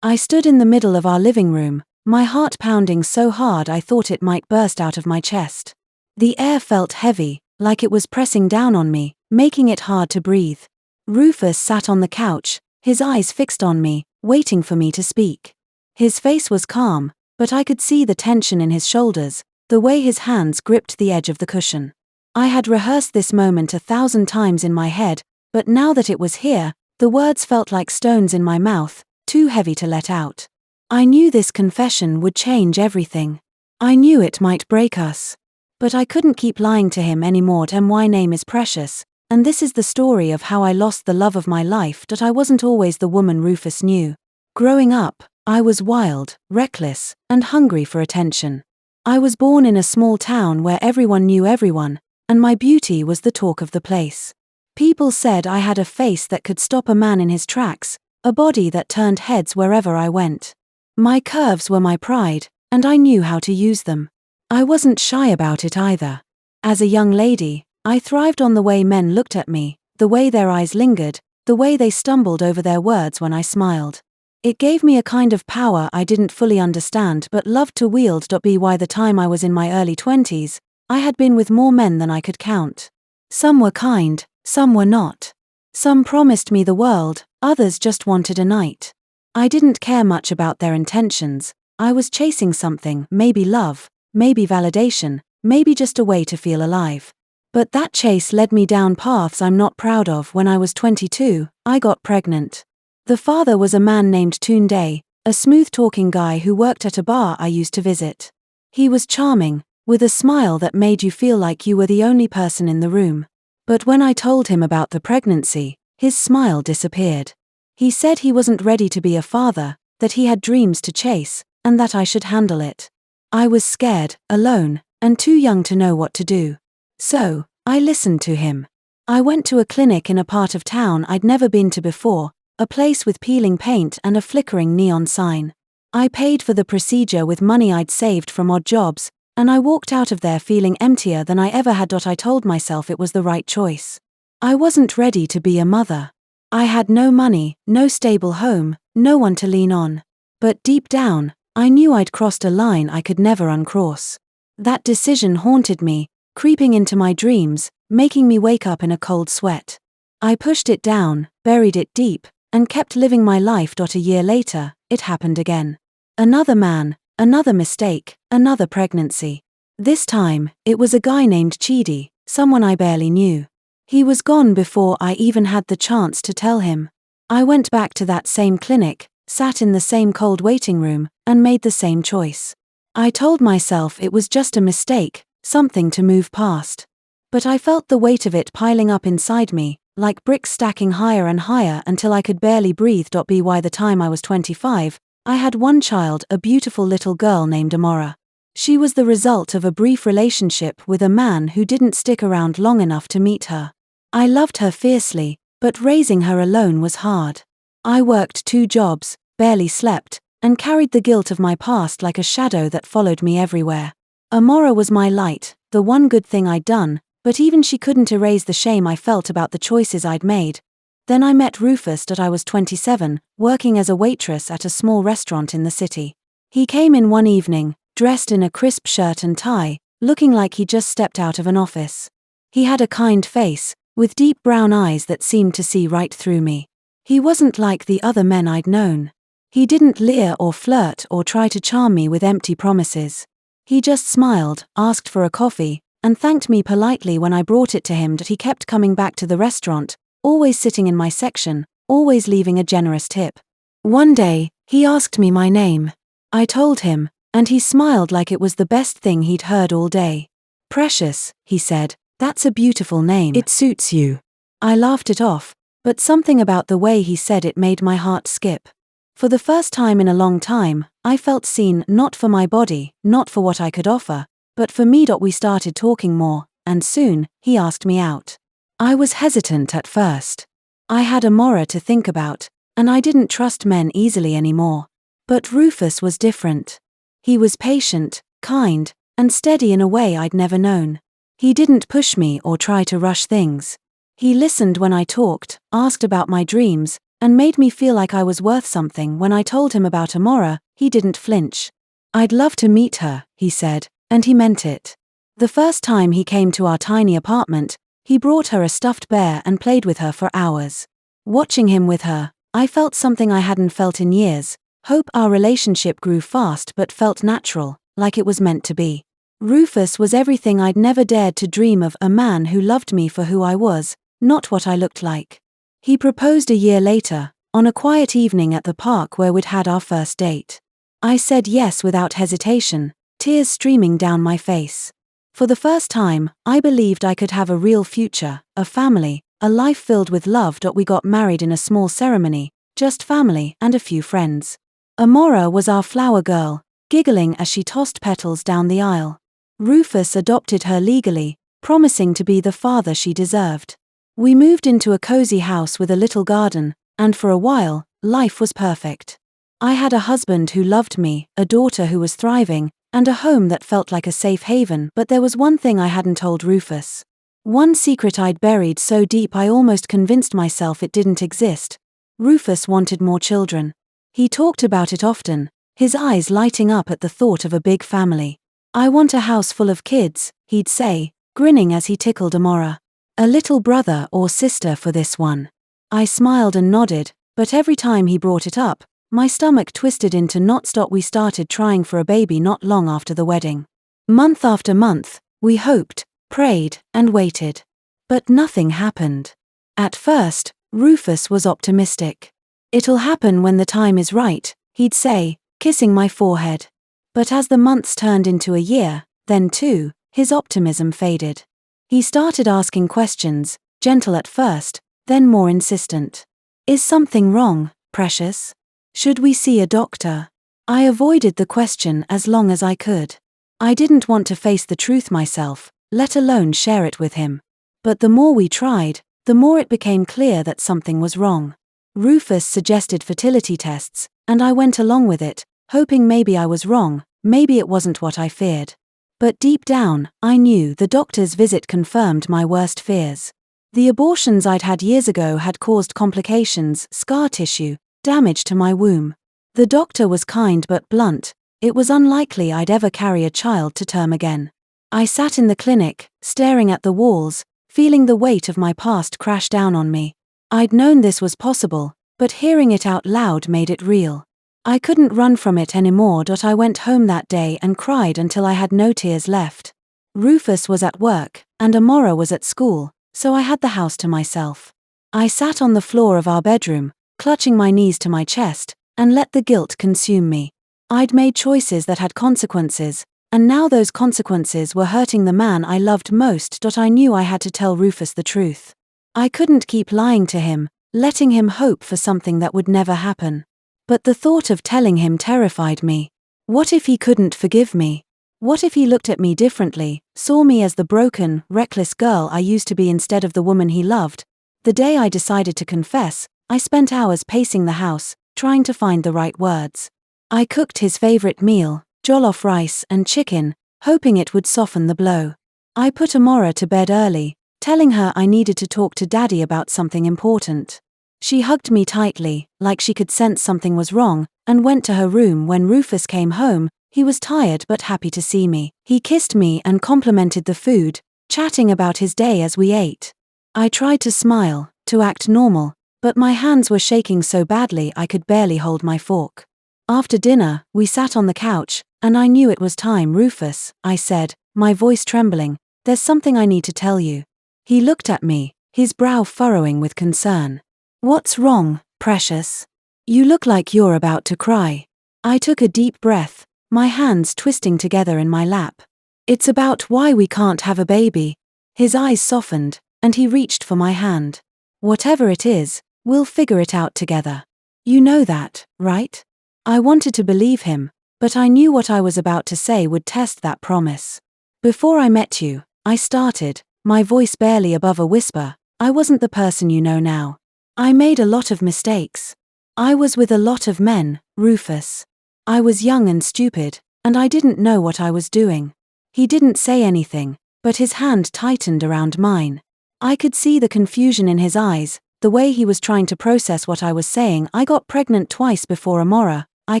I stood in the middle of our living room, my heart pounding so hard I thought it might burst out of my chest. The air felt heavy, like it was pressing down on me, making it hard to breathe. Rufus sat on the couch, his eyes fixed on me, waiting for me to speak. His face was calm, but I could see the tension in his shoulders, the way his hands gripped the edge of the cushion. I had rehearsed this moment 1,000 times in my head, but now that it was here, the words felt like stones in my mouth, too heavy to let out. I knew this confession would change everything. I knew it might break us. But I couldn't keep lying to him anymore. My name is Precious, and this is the story of how I lost the love of my life. I wasn't always the woman Rufus knew. Growing up, I was wild, reckless, and hungry for attention. I was born in a small town where everyone knew everyone, and my beauty was the talk of the place. People said I had a face that could stop a man in his tracks, a body that turned heads wherever I went. My curves were my pride, and I knew how to use them. I wasn't shy about it either. As a young lady, I thrived on the way men looked at me, the way their eyes lingered, the way they stumbled over their words when I smiled. It gave me a kind of power I didn't fully understand but loved to wield. By the time I was in my early 20s, I had been with more men than I could count. Some were kind, some were not. Some promised me the world, others just wanted a night. I didn't care much about their intentions. I was chasing something, maybe love, maybe validation, maybe just a way to feel alive. But that chase led me down paths I'm not proud of. When I was 22, I got pregnant. The father was a man named Tunde, a smooth-talking guy who worked at a bar I used to visit. He was charming, with a smile that made you feel like you were the only person in the room. But when I told him about the pregnancy, his smile disappeared. He said he wasn't ready to be a father, that he had dreams to chase, and that I should handle it. I was scared, alone, and too young to know what to do. So, I listened to him. I went to a clinic in a part of town I'd never been to before, a place with peeling paint and a flickering neon sign. I paid for the procedure with money I'd saved from odd jobs, and I walked out of there feeling emptier than I ever had. I told myself it was the right choice. I wasn't ready to be a mother. I had no money, no stable home, no one to lean on. But deep down, I knew I'd crossed a line I could never uncross. That decision haunted me, creeping into my dreams, making me wake up in a cold sweat. I pushed it down, buried it deep, and kept living my life. A year later, it happened again. Another man, another mistake, another pregnancy. This time, it was a guy named Chidi, someone I barely knew. He was gone before I even had the chance to tell him. I went back to that same clinic, sat in the same cold waiting room, and made the same choice. I told myself it was just a mistake, something to move past. But I felt the weight of it piling up inside me, like bricks stacking higher and higher until I could barely breathe. By the time I was 25, I had one child, a beautiful little girl named Amora. She was the result of a brief relationship with a man who didn't stick around long enough to meet her. I loved her fiercely, but raising her alone was hard. I worked 2 jobs, barely slept, and carried the guilt of my past like a shadow that followed me everywhere. Amora was my light, the one good thing I'd done, but even she couldn't erase the shame I felt about the choices I'd made. Then I met Rufus. I was 27, working as a waitress at a small restaurant in the city. He came in one evening, dressed in a crisp shirt and tie, looking like he just stepped out of an office. He had a kind face, with deep brown eyes that seemed to see right through me. He wasn't like the other men I'd known. He didn't leer or flirt or try to charm me with empty promises. He just smiled, asked for a coffee, and thanked me politely when I brought it to him. He kept coming back to the restaurant, always sitting in my section, always leaving a generous tip. One day, he asked me my name. I told him, and he smiled like it was the best thing he'd heard all day. "Precious," he said, "that's a beautiful name. It suits you." I laughed it off, but something about the way he said it made my heart skip. For the first time in a long time, I felt seen, not for my body, not for what I could offer, but for me. We started talking more, and soon, he asked me out. I was hesitant at first. I had Amora to think about, and I didn't trust men easily anymore. But Rufus was different. He was patient, kind, and steady in a way I'd never known. He didn't push me or try to rush things. He listened when I talked, asked about my dreams, and made me feel like I was worth something. When I told him about Amora, he didn't flinch. "I'd love to meet her," he said, and he meant it. The first time he came to our tiny apartment, he brought her a stuffed bear and played with her for hours. Watching him with her, I felt something I hadn't felt in years. Hope. Our relationship grew fast but felt natural, like it was meant to be. Rufus was everything I'd never dared to dream of, a man who loved me for who I was, not what I looked like. He proposed a year later, on a quiet evening at the park where we'd had our first date. I said yes without hesitation, tears streaming down my face. For the first time, I believed I could have a real future, a family, a life filled with love. We got married in a small ceremony, just family and a few friends. Amora was our flower girl, giggling as she tossed petals down the aisle. Rufus adopted her legally, promising to be the father she deserved. We moved into a cozy house with a little garden, and for a while, life was perfect. I had a husband who loved me, a daughter who was thriving, and a home that felt like a safe haven. But there was one thing I hadn't told Rufus. One secret I'd buried so deep I almost convinced myself it didn't exist. Rufus wanted more children. He talked about it often, his eyes lighting up at the thought of a big family. "I want a house full of kids," he'd say, grinning as he tickled Amora. "A little brother or sister for this one." I smiled and nodded, but every time he brought it up, my stomach twisted into knots. We started trying for a baby not long after the wedding. Month after month, we hoped, prayed, and waited. But nothing happened. At first, Rufus was optimistic. "It'll happen when the time is right," he'd say, kissing my forehead. But as the months turned into a year, then two, his optimism faded. He started asking questions, gentle at first, then more insistent. "Is something wrong, precious? Should we see a doctor?" I avoided the question as long as I could. I didn't want to face the truth myself, let alone share it with him. But the more we tried, the more it became clear that something was wrong. Rufus suggested fertility tests, and I went along with it, hoping maybe I was wrong, maybe it wasn't what I feared. But deep down, I knew the doctor's visit confirmed my worst fears. The abortions I'd had years ago had caused complications, scar tissue, damage to my womb. The doctor was kind but blunt. It was unlikely I'd ever carry a child to term again. I sat in the clinic, staring at the walls, feeling the weight of my past crash down on me. I'd known this was possible, but hearing it out loud made it real. I couldn't run from it anymore. I went home that day and cried until I had no tears left. Rufus was at work, and Amora was at school, so I had the house to myself. I sat on the floor of our bedroom, clutching my knees to my chest, and let the guilt consume me. I'd made choices that had consequences, and now those consequences were hurting the man I loved most. I knew I had to tell Rufus the truth. I couldn't keep lying to him, letting him hope for something that would never happen. But the thought of telling him terrified me. What if he couldn't forgive me? What if he looked at me differently, saw me as the broken, reckless girl I used to be instead of the woman he loved? The day I decided to confess, I spent hours pacing the house, trying to find the right words. I cooked his favorite meal, jollof rice and chicken, hoping it would soften the blow. I put Amora to bed early, telling her I needed to talk to Daddy about something important. She hugged me tightly, like she could sense something was wrong, and went to her room. When Rufus came home, he was tired but happy to see me. He kissed me and complimented the food, chatting about his day as we ate. I tried to smile, to act normal, but my hands were shaking so badly I could barely hold my fork. After dinner, we sat on the couch, and I knew it was time. "Rufus," I said, my voice trembling, "there's something I need to tell you." He looked at me, his brow furrowing with concern. "What's wrong, precious? You look like you're about to cry." I took a deep breath, my hands twisting together in my lap. "It's about why we can't have a baby." His eyes softened, and he reached for my hand. "Whatever it is, we'll figure it out together. You know that, right?" I wanted to believe him, but I knew what I was about to say would test that promise. "Before I met you," I started, my voice barely above a whisper, "I wasn't the person you know now. I made a lot of mistakes. I was with a lot of men, Rufus. I was young and stupid, and I didn't know what I was doing." He didn't say anything, but his hand tightened around mine. I could see the confusion in his eyes, the way he was trying to process what I was saying. I got pregnant twice before Amora, I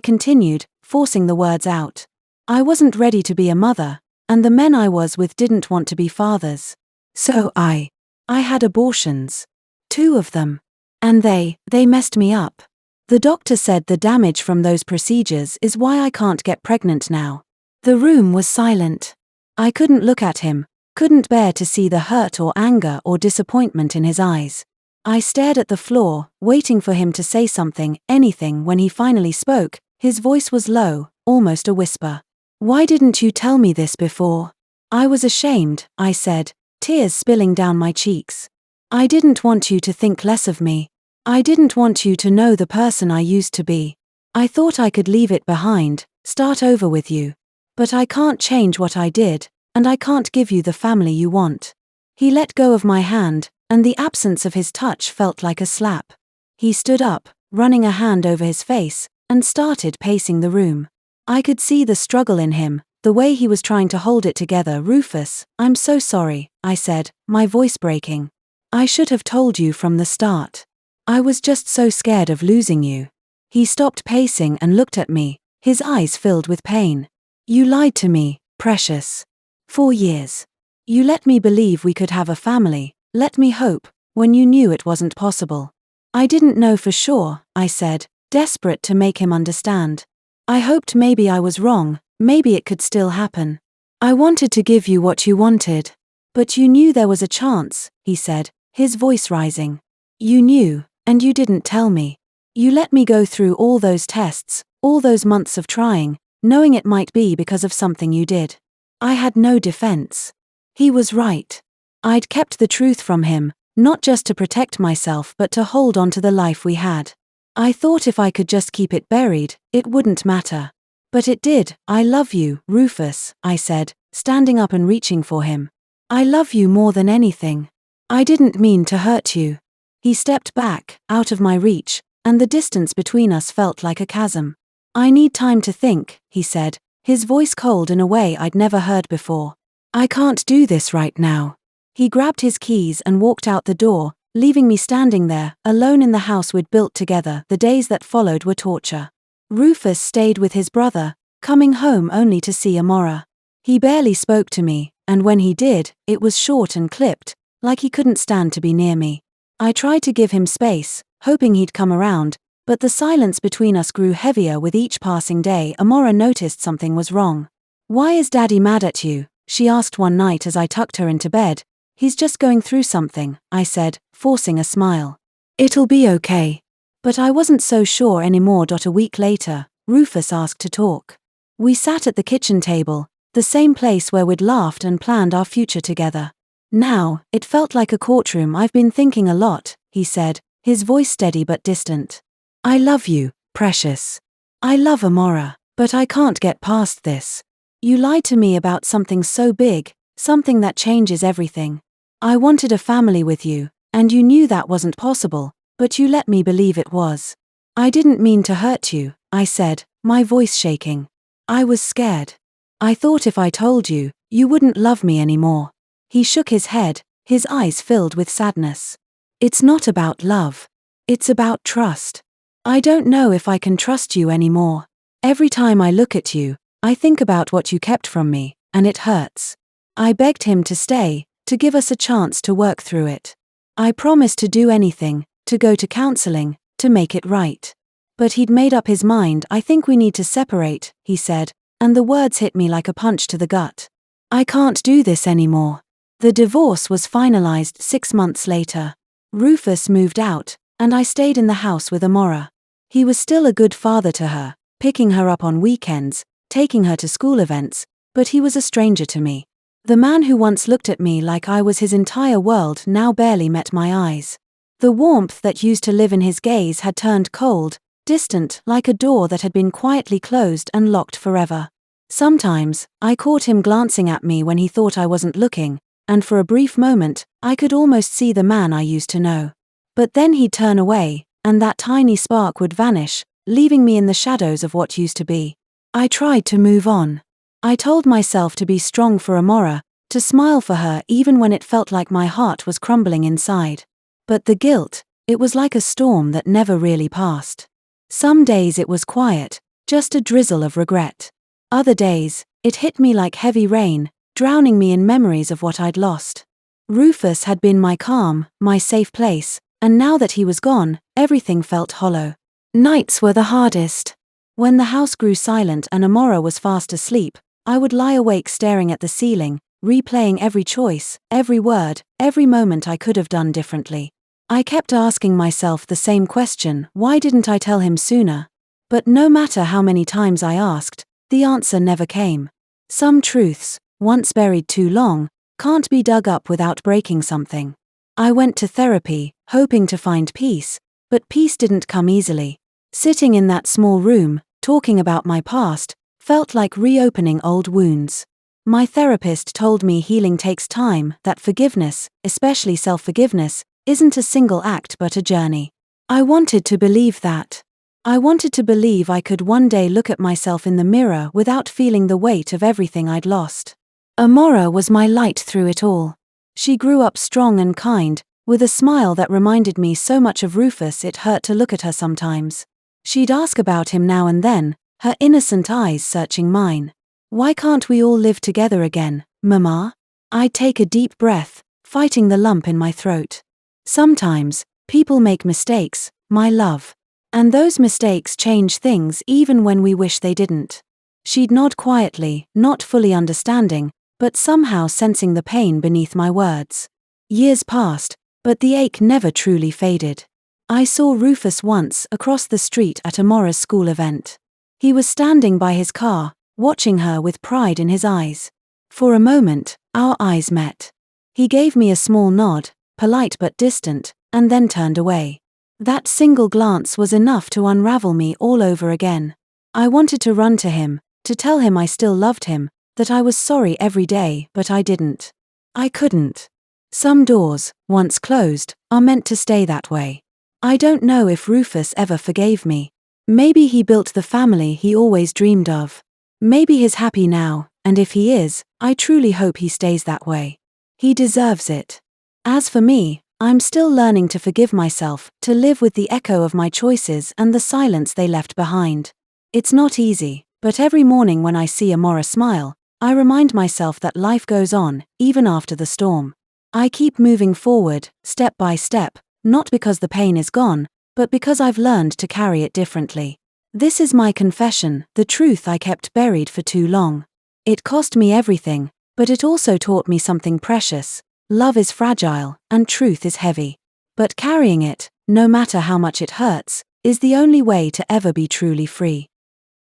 continued, forcing the words out. I wasn't ready to be a mother, and the men I was with didn't want to be fathers. So I had abortions. 2 of them. And they messed me up. The doctor said the damage from those procedures is why I can't get pregnant now. The room was silent. I couldn't look at him, couldn't bear to see the hurt or anger or disappointment in his eyes. I stared at the floor, waiting for him to say something, anything. When he finally spoke, his voice was low, almost a whisper. Why didn't you tell me this before? I was ashamed, I said, tears spilling down my cheeks. I didn't want you to think less of me. I didn't want you to know the person I used to be. I thought I could leave it behind, start over with you. But I can't change what I did, and I can't give you the family you want. He let go of my hand, and the absence of his touch felt like a slap. He stood up, running a hand over his face, and started pacing the room. I could see the struggle in him, the way he was trying to hold it together. Rufus, I'm so sorry, I said, my voice breaking. I should have told you from the start. I was just so scared of losing you. He stopped pacing and looked at me, his eyes filled with pain. You lied to me, Precious. 4 years. You let me believe we could have a family, let me hope, when you knew it wasn't possible. I didn't know for sure, I said, desperate to make him understand. I hoped maybe I was wrong, maybe it could still happen. I wanted to give you what you wanted. But you knew there was a chance, he said, his voice rising. You knew, and you didn't tell me. You let me go through all those tests, all those months of trying, knowing it might be because of something you did. I had no defense. He was right. I'd kept the truth from him, not just to protect myself but to hold on to the life we had. I thought if I could just keep it buried, it wouldn't matter. But it did. I love you, Rufus, I said, standing up and reaching for him. I love you more than anything. I didn't mean to hurt you. He stepped back, out of my reach, and the distance between us felt like a chasm. I need time to think, he said, his voice cold in a way I'd never heard before. I can't do this right now. He grabbed his keys and walked out the door, leaving me standing there, alone in the house we'd built together. The days that followed were torture. Rufus stayed with his brother, coming home only to see Amora. He barely spoke to me, and when he did, it was short and clipped, like he couldn't stand to be near me. I tried to give him space, hoping he'd come around, but the silence between us grew heavier with each passing day. Amora noticed something was wrong. Why is Daddy mad at you? She asked one night as I tucked her into bed. He's just going through something, I said, forcing a smile. It'll be okay. But I wasn't so sure anymore. A week later, Rufus asked to talk. We sat at the kitchen table, the same place where we'd laughed and planned our future together. Now, it felt like a courtroom. I've been thinking a lot, he said, his voice steady but distant. I love you, Precious. I love Amora, but I can't get past this. You lied to me about something so big, something that changes everything. I wanted a family with you, and you knew that wasn't possible, but you let me believe it was. I didn't mean to hurt you, I said, my voice shaking. I was scared. I thought if I told you, you wouldn't love me anymore. He shook his head, his eyes filled with sadness. It's not about love. It's about trust. I don't know if I can trust you anymore. Every time I look at you, I think about what you kept from me, and it hurts. I begged him to stay, to give us a chance to work through it. I promised to do anything, to go to counseling, to make it right. But he'd made up his mind. I think we need to separate, he said, and the words hit me like a punch to the gut. I can't do this anymore. The divorce was finalized 6 months later. Rufus moved out, and I stayed in the house with Amora. He was still a good father to her, picking her up on weekends, taking her to school events, but he was a stranger to me. The man who once looked at me like I was his entire world now barely met my eyes. The warmth that used to live in his gaze had turned cold, distant, like a door that had been quietly closed and locked forever. Sometimes, I caught him glancing at me when he thought I wasn't looking, and for a brief moment, I could almost see the man I used to know. But then he'd turn away, and that tiny spark would vanish, leaving me in the shadows of what used to be. I tried to move on. I told myself to be strong for Amora, to smile for her even when it felt like my heart was crumbling inside. But the guilt, It was like a storm that never really passed. Some days it was quiet, just a drizzle of regret. Other days, it hit me like heavy rain, drowning me in memories of what I'd lost. Rufus had been my calm, my safe place, and now that he was gone, everything felt hollow. Nights were the hardest. When the house grew silent and Amora was fast asleep, I would lie awake staring at the ceiling, replaying every choice, every word, every moment I could have done differently. I kept asking myself the same question: why didn't I tell him sooner? But no matter how many times I asked, the answer never came. Some truths, once buried too long, can't be dug up without breaking something. I went to therapy, hoping to find peace, but peace didn't come easily. Sitting in that small room, talking about my past, felt like reopening old wounds. My therapist told me healing takes time, that forgiveness, especially self-forgiveness, isn't a single act but a journey. I wanted to believe that. I wanted to believe I could one day look at myself in the mirror without feeling the weight of everything I'd lost. Amora was my light through it all. She grew up strong and kind, with a smile that reminded me so much of Rufus it hurt to look at her sometimes. She'd ask about him now and then, her innocent eyes searching mine. "Why can't we all live together again, Mama?" I'd take a deep breath, fighting the lump in my throat. Sometimes, people make mistakes, my love. And those mistakes change things even when we wish they didn't. She'd nod quietly, not fully understanding, but somehow sensing the pain beneath my words. Years passed, but the ache never truly faded. I saw Rufus once across the street at Amora's school event. He was standing by his car, watching her with pride in his eyes. For a moment, our eyes met. He gave me a small nod, polite but distant, and then turned away. That single glance was enough to unravel me all over again. I wanted to run to him, to tell him I still loved him, that I was sorry every day, but I didn't. I couldn't. Some doors, once closed, are meant to stay that way. I don't know if Rufus ever forgave me. Maybe he built the family he always dreamed of. Maybe he's happy now, and if he is, I truly hope he stays that way. He deserves it. As for me, I'm still learning to forgive myself, to live with the echo of my choices and the silence they left behind. It's not easy, but every morning when I see Amora smile, I remind myself that life goes on, even after the storm. I keep moving forward, step by step, not because the pain is gone, but because I've learned to carry it differently. This is my confession, the truth I kept buried for too long. It cost me everything, but it also taught me something precious. Love is fragile, and truth is heavy. But carrying it, no matter how much it hurts, is the only way to ever be truly free.